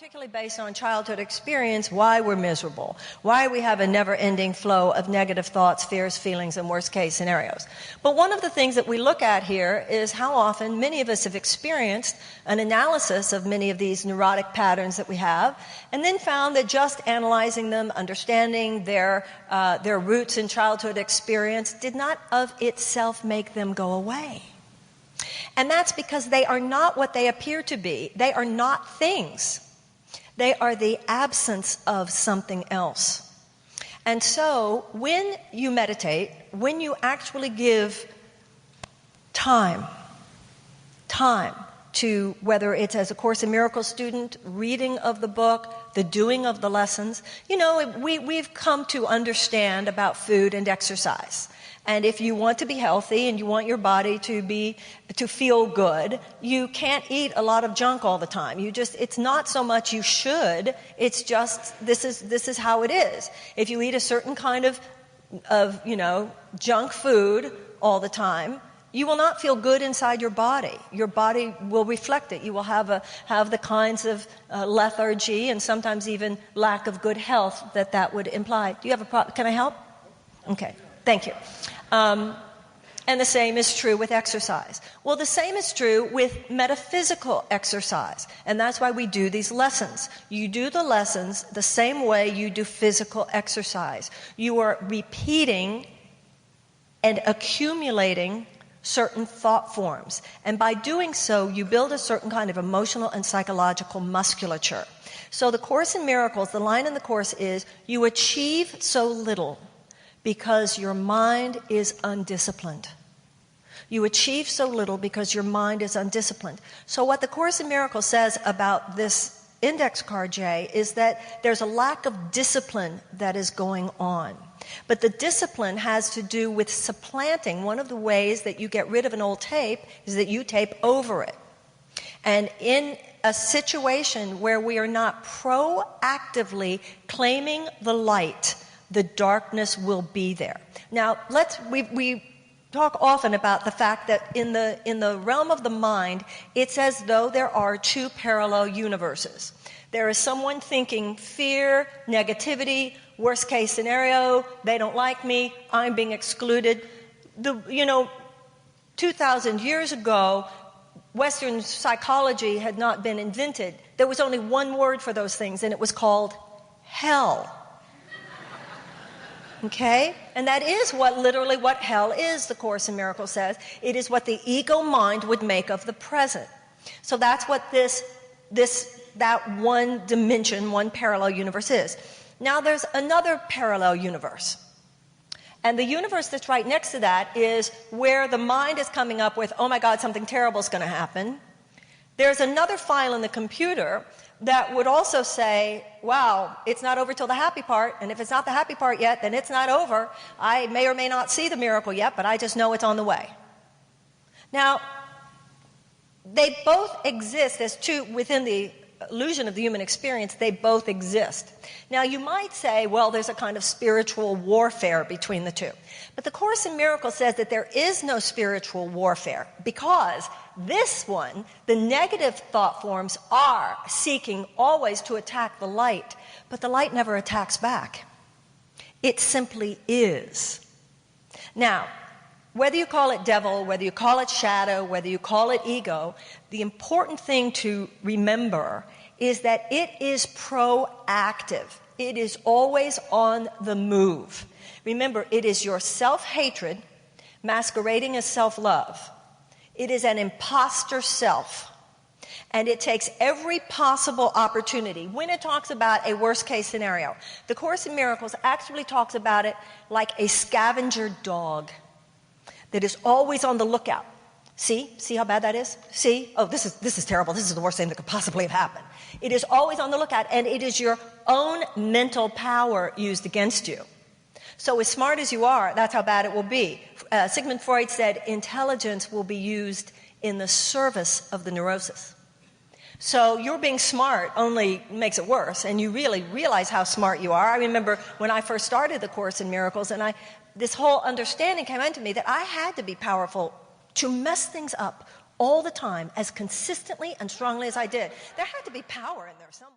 particularly based on childhood experience, why we're miserable, why we have a never-ending flow of negative thoughts, fears, feelings, and worst-case scenarios. But one of the things that we look at here is how often many of us have experienced an analysis of many of these neurotic patterns that we have, and then found that just analyzing them, understanding their roots in childhood experience, did not of itself make them go away. And that's because they are not what they appear to be. They are not things. They are the absence of something else. And so when you meditate, when you actually give time to, whether it's as a Course in Miracles student, reading of the book, the doing of the lessons, we've come to understand about food and exercise. And if you want to be healthy and you want your body to feel good, you can't eat a lot of junk all the time. It's not so much you should, it's just this is how it is. If you eat a certain kind of junk food all the time, you will not feel good inside your body. Your body will reflect it. You will have the kinds of lethargy and sometimes even lack of good health that would imply. Do you have a problem? Can I help? Okay. Thank you. And the same is true with exercise. Well, the same is true with metaphysical exercise. And that's why we do these lessons. You do the lessons the same way you do physical exercise. You are repeating and accumulating certain thought forms. And by doing so, you build a certain kind of emotional and psychological musculature. So the Course in Miracles, the line in the Course is, you achieve so little because your mind is undisciplined. You achieve so little because your mind is undisciplined. So what the Course in Miracles says about this index card, Jay, is that there's a lack of discipline that is going on. But the discipline has to do with supplanting. One of the ways that you get rid of an old tape is that you tape over it. And in a situation where we are not proactively claiming the light, the darkness will be there. Now, we talk often about the fact that in the realm of the mind, it's as though there are two parallel universes. There is someone thinking fear, negativity, worst case scenario, they don't like me, I'm being excluded. 2,000 years ago, Western psychology had not been invented. There was only one word for those things, and it was called hell. Okay? And that is literally what hell is, the Course in Miracles says. It is what the ego mind would make of the present. So that's what that one dimension, one parallel universe is. Now there's another parallel universe. And the universe that's right next to that is where the mind is coming up with, oh my God, something terrible is going to happen. There's another file in the computer that would also say, wow, it's not over till the happy part, and if it's not the happy part yet, then it's not over. I may or may not see the miracle yet, but I just know it's on the way. Now, they both exist as two within the illusion of the human experience. They both exist. Now, you might say, well, there's a kind of spiritual warfare between the two. But the Course in Miracles says that there is no spiritual warfare because this one, the negative thought forms are seeking always to attack the light, but the light never attacks back. It simply is. Now, whether you call it devil, whether you call it shadow, whether you call it ego, the important thing to remember is that it is proactive. It is always on the move. Remember, it is your self-hatred masquerading as self-love. It is an imposter self. And it takes every possible opportunity. When it talks about a worst-case scenario, the Course in Miracles actually talks about it like a scavenger dog that is always on the lookout. See how bad that is? See? Oh, this is terrible. This is the worst thing that could possibly have happened. It is always on the lookout, and it is your own mental power used against you. So as smart as you are, that's how bad it will be. Sigmund Freud said intelligence will be used in the service of the neurosis. So your being smart only makes it worse, and you really realize how smart you are. I remember when I first started the Course in Miracles, and this whole understanding came into me that I had to be powerful to mess things up all the time as consistently and strongly as I did. There had to be power in there somewhere.